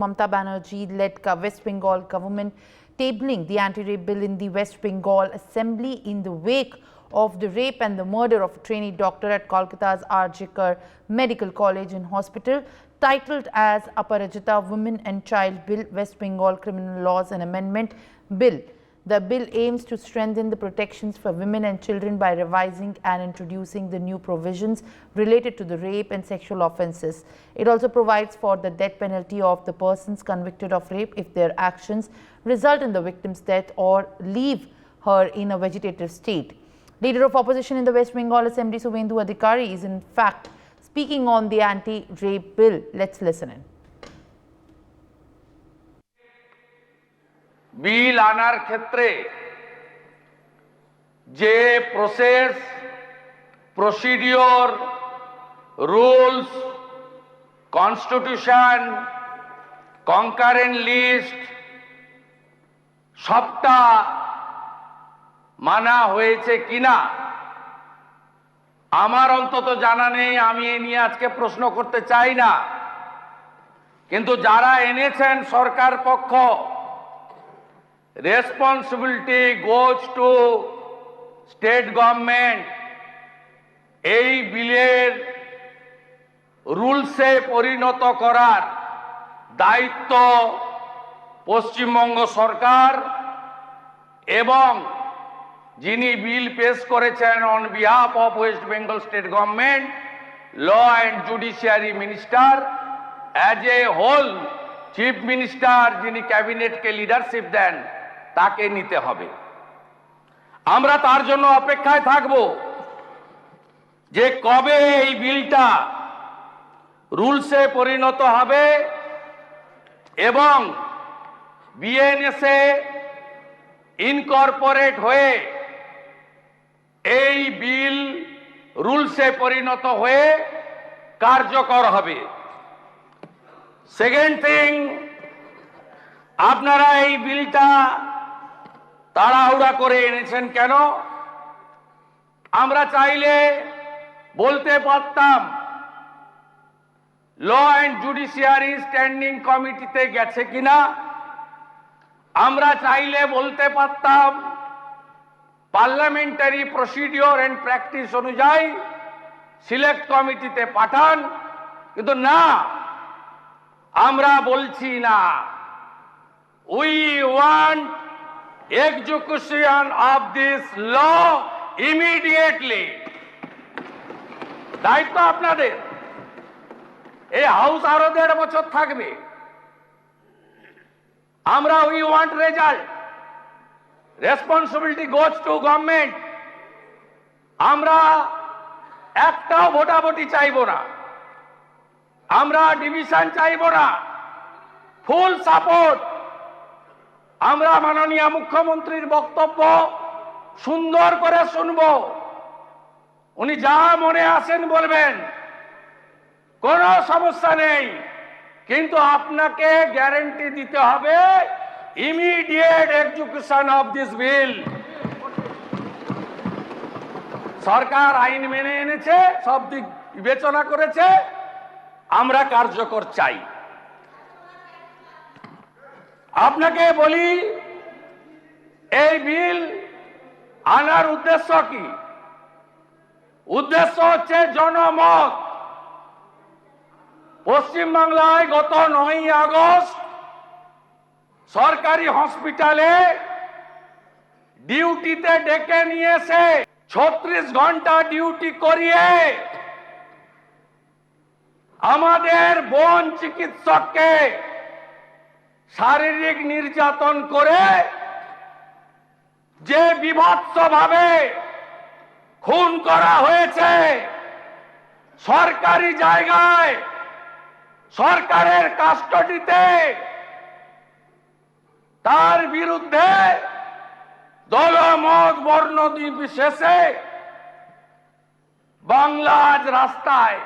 Mamata Banerjee-led West Bengal government tabling the anti-rape bill in the West Bengal Assembly in the wake of the rape and the murder of a trainee doctor at Kolkata's R.J. Kar Medical College and Hospital, titled as Aparajita Women and Child Bill, West Bengal Criminal Laws and Amendment Bill. The bill aims to strengthen the protections for women and children by revising and introducing the new provisions related to the rape and sexual offences. It also provides for the death penalty of the persons convicted of rape if their actions result in the victim's death or leave her in a vegetative state. Leader of opposition in the West Bengal Assembly, Suvendu Adhikari, is in fact speaking on the anti-rape bill. Let's listen in. বিল আনার ক্ষেত্রে যে process, procedure, rules, constitution, concurrent list সবটা মানা হয়েছে কিনা আমার অন্তত জানা নেই। আমি এ নিয়ে আজকে প্রশ্ন করতে চাই না, কিন্তু যারা এনেছেন সরকার পক্ষ, responsibility goes to state government. এই বিলের রুলসে পরিণত করার দায়িত্ব পশ্চিমবঙ্গ সরকার এবং যিনি বিল পেশ করেছেন on behalf of West Bengal state government, law and judiciary minister as a whole, chief minister যিনি ক্যাবিনেটকে লিডারশিপ দেন, তাকে নিতে হবে। আমরা তার জন্য অপেক্ষায় থাকব যে কবে এই বিলটা রুলসে পরিণত হবে এবং বিএনএসে ইনকর্পোরেট হয়ে এই বিল রুলসে পরিণত হয়ে কার্যকর হবে। সেকেন্ড থিং, আপনারা এই বিলটা তাড়াহুড়া করে এনেছেন কেন? আমরা চাইলে বলতে পারতাম ল অ্যান্ড জুডিশিয়ারি স্ট্যান্ডিং কমিটিতে গেছে কিনা, আমরা চাইলে বলতে পারতাম পার্লামেন্টারি প্রসিডিওর অ্যান্ড প্র্যাকটিস অনুযায়ী সিলেক্ট কমিটিতে পাঠান, কিন্তু না, আমরা বলছি না। We want execution of this law immediately. দায়িত্ব আপনাদের। এই হাউস আরো 1.5 বছর থাকবে। আমরা we want result, responsibility goes to government. আমরা একটাও ভোটাভুটি চাইব না, আমরা ডিভিশন চাইব না, ফুল সাপোর্ট। আমরা মাননীয় মুখ্যমন্ত্রীর বক্তব্য সুন্দর করে শুনব, উনি যা মনে আসেন বলবেন, কোনো সমস্যা নেই, কিন্তু আপনাকে গ্যারান্টি দিতে হবে immediate execution of this bill. সরকার আইন মেনে এনেছে, সব দিক বিবেচনা করেছে, আমরা কার্যকর চাই। আপনাকে বলি, এই বিল আনার উদ্দেশ্য কি? উদ্দেশ্য হচ্ছে জনমত। পশ্চিমবাংলায় গত 9ই আগস্ট সরকারি হসপিটালে ডিউটিতে ডেকে নিয়ে এসে 36 ঘন্টা ডিউটি করিয়ে আমাদের বোন চিকিৎসককে শারীরিক নির্যাতন করে যে বিভৎসভাবে খুন করা হয়েছে সরকারি জায়গায়, সরকারের কাস্টডিতে, তার বিরুদ্ধে দলমত বর্ণ নির্বিশেষে বাংলা আজ রাস্তায়,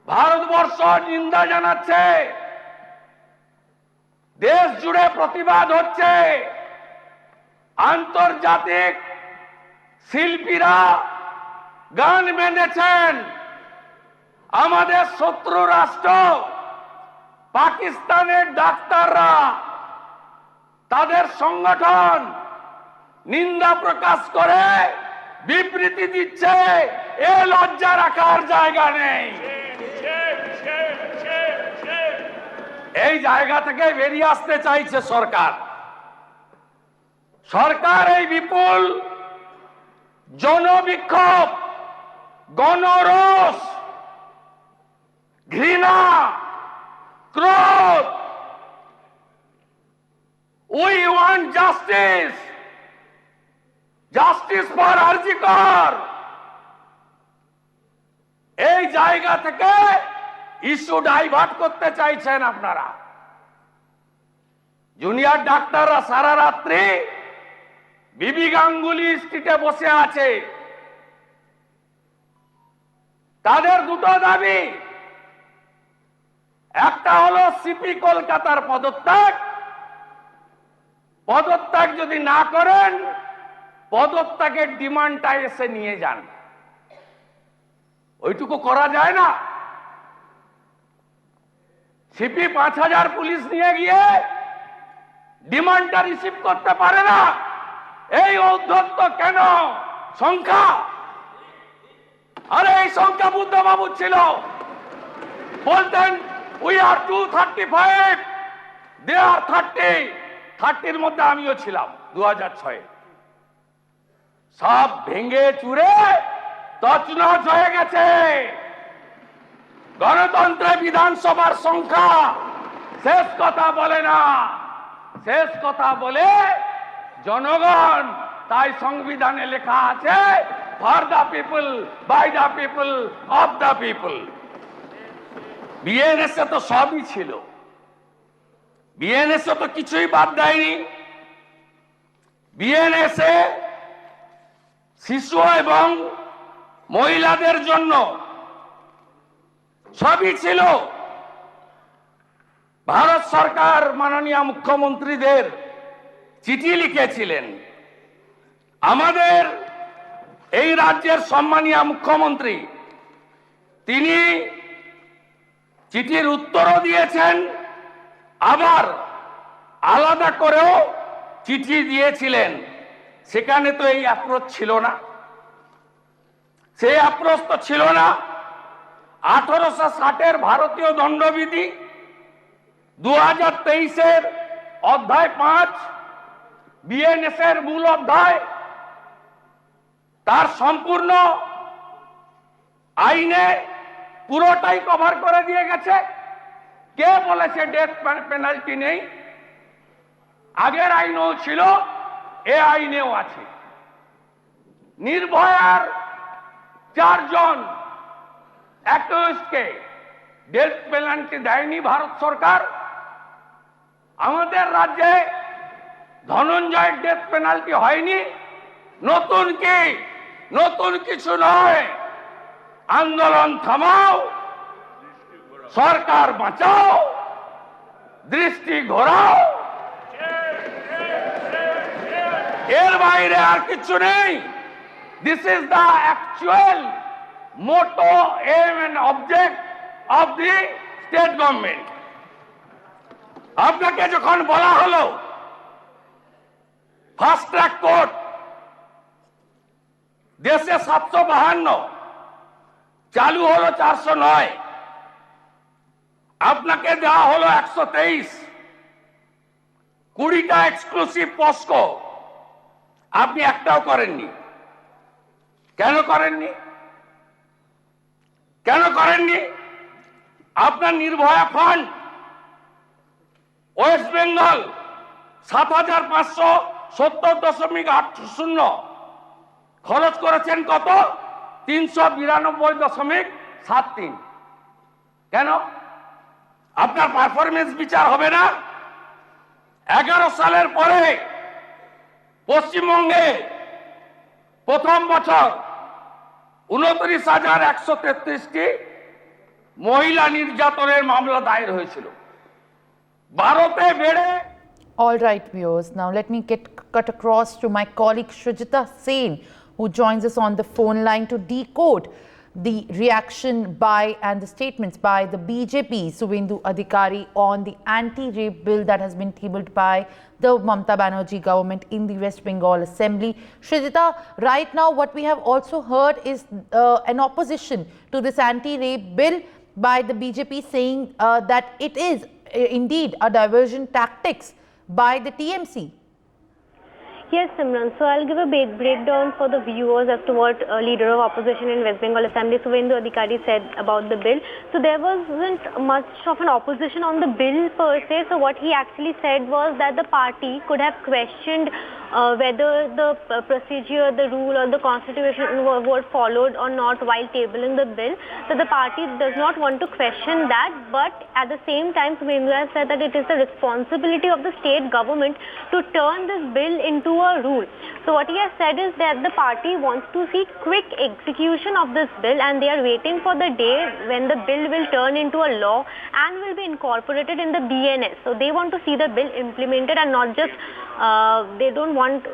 ভারতবর্ষ নিন্দা জানাচ্ছে, দেশ জুড়ে প্রতিবাদ হচ্ছে। আন্তর্জাতিক শিল্পীরা গান বেঁধেছেন, আমাদের শত্রু রাষ্ট্র পাকিস্তানের ডাক্তাররা তাদের সংগঠন নিন্দা প্রকাশ করে বিবৃতি দিচ্ছে, এ লজ্জা রাখার জায়গা নেই। এই জায়গা থেকে বেরিয়ে আসতে চাইছে সরকার। সরকার এই বিপুল জনবিক্ষোভ, গণরোষ, ঘৃণা, ক্রোধ, we want justice, justice for RG Kar, এই জায়গা থেকে ইস্যু ডাইভার্ট করতে চাইছেন আপনারা। জুনিয়র ডাক্তাররা সারা রাত্রি বিবি গাঙ্গুলি স্ট্রিটে বসে আছে। তাদের দুটো দাবি, একটা হলো সিপি কলকাতার পদত্যাগ যদি না করেন, পদত্যাগের ডিমান্ডটা এসে নিয়ে যান। ওইটুকু করা যায় না। সিপি 5000 পুলিশ নিয়ে গিয়ে ডিমান্ডটা রিসিভ করতে পারে না। এই ঔদ্ধত্য কেন? সংখ্যা, আরে এই সংখ্যা বুদ্ধবাবু ছিল, বলতেন উই আর 235, দে আর 30, 30-র মধ্যে আমিও ছিলাম 2006। সব ভেঙে চুরে তছনছ হয়ে গেছে। গণতন্ত্রে বিধানসভার সংখ্যা শেষ কথা বলে না, শেষ কথা বলে জনগণ। তাই সংবিধানে লেখা আছে, for the people, by the people, of the people. BNSA তো সবই ছিল, বিএনএসএ তো কিছুই বাদ দেয়নি। বিএনএসএ শিশু এবং মহিলাদের জন্য সবই ছিল। ভারত সরকার মাননীয় মুখ্যমন্ত্রীদের চিঠি লিখেছিলেন। আমাদের এই রাজ্যের সম্মানীয় মুখ্যমন্ত্রী তিনি চিঠির উত্তরও দিয়েছেন, আবার আলাদা করেও চিঠি দিয়েছিলেন। সেখানে তো এই অ্যাপ্রোচ ছিল না, সেই অ্যাপ্রোচ তো ছিল না। 1860-এর ভারতীয় দণ্ডবিধি 2023-এর অধ্যায় 5, বিএনএস এর মূল অধ্যায়, তার সম্পূর্ণ আইনে পুরোটাই কভার করে দিয়ে গেছে। কে বলেছে ডেথ পেনাল্টি নেই? আগের আইনেও ছিল, এ আইনেও আছে। নির্ভয়ার 4 জন অ্যাকিউজডকে ডেথ পেনাল্টি দেয়নি ভারত সরকার। আমাদের রাজ্যে ধনঞ্জয়ের ডেথ পেনাল্টি হয়নি। নতুন কি? নতুন কিছু নয়। আন্দোলন থামাও, সরকার বাঁচাও, দৃষ্টি ঘোরাও, এর বাইরে আর কিছু নেই। This is the actual motto, aim and object of the state government. আপনাকে যখন বলা হলো ফাস্ট ট্র্যাক কোর্ট দেশে 752, চালু হলো 409, আপনাকে দেওয়া হলো 123, 20টা এক্সক্লুসিভ পস্কো, আপনি একটাও করেননি। কেন করেননি? কেন করেননি? আপনার নির্ভয়া ফান্ড ওয়েস্ট বেঙ্গল 7570.80 খরচ করেছেন কত? 392.73। কেন? আপনার পারফরমেন্স বিচার হবে না? 11 সালের পরে পশ্চিমবঙ্গে প্রথম বছর 29,133টি মহিলা নির্যাতনের মামলা দায়ের হয়েছিল। ভারতে বেড়ে All right, viewers. Now let me cut across to my colleague Shrujita Sen, who joins us on the phone line to decode the reaction by and the statements by the BJP Suvendu Adhikari on the anti-rape bill that has been tabled by the Mamata Banerjee government in the West Bengal Assembly. Srijita, right now what we have also heard is an opposition to this anti-rape bill by the BJP saying that it is indeed a diversion tactics by the TMC. Yes, Simran. So I'll give a big breakdown for the viewers as to what Leader of Opposition in West Bengal Assembly, Suvendu Adhikari, said about the bill. So there wasn't much of an opposition on the bill per se. So what he actually said was that the party could have questioned whether the procedure, the rule or the constitution were followed or not while tabling the bill. So the party does not want to question that, but at the same time Suvendu has said that it is the responsibility of the state government to turn this bill into a rule. So what he has said is that the party wants to see quick execution of this bill, and they are waiting for the day when the bill will turn into a law and will be incorporated in the BNS. So they want to see the bill implemented and not just they don't want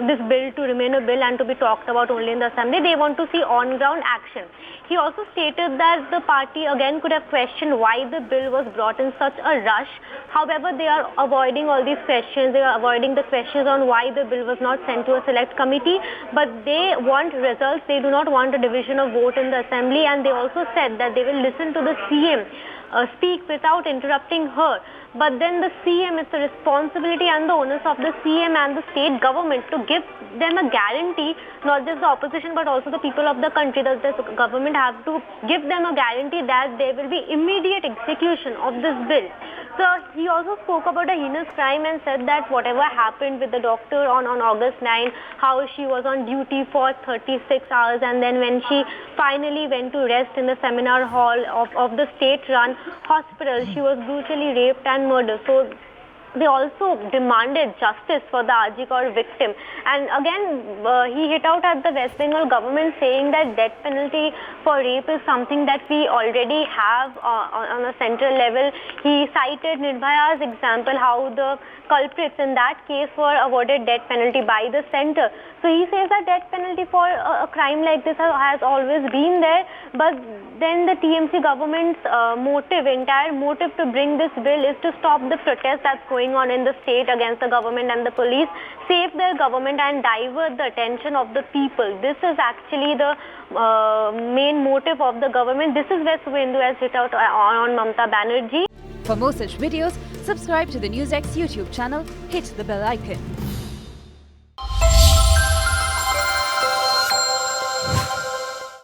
this bill to remain a bill and to be talked about only in the assembly. They want to see on-ground action. He also stated that the party again could have questioned why the bill was brought in such a rush. However, they are avoiding all these questions. They are avoiding the questions on why the bill was not sent to a select committee. But they want results. They do not want a division of vote in the assembly. And they also said that they will listen to the CM speak without interrupting her. But then the CM, is the responsibility and the onus of the CM and the state government to give them a guarantee, not just the opposition but also the people of the country, that the government have to give them a guarantee that there will be immediate execution of this bill. So he also spoke about a heinous crime and said that whatever happened with the doctor on August 9, how she was on duty for 36 hours and then when she finally went to rest in the seminar hall of the state-run hospital, she was brutally raped and murdered. So they also demanded justice for the RG Kar victim. And again, he hit out at the West Bengal government saying that death penalty for rape is something that we already have on a central level. He cited Nirbhaya's example, how the culprits in that case were awarded death penalty by the center. So he says that death penalty for a crime like this has always been there, but then the TMC government's entire motive to bring this bill is to stop the protest that's going on in the state against the government and the police, save their government and divert the attention of the people. This is actually the main motive of the government. This is where Suvendu has hit out on Mamata Banerjee. For more such videos, subscribe to the NewsX YouTube channel, hit the bell icon.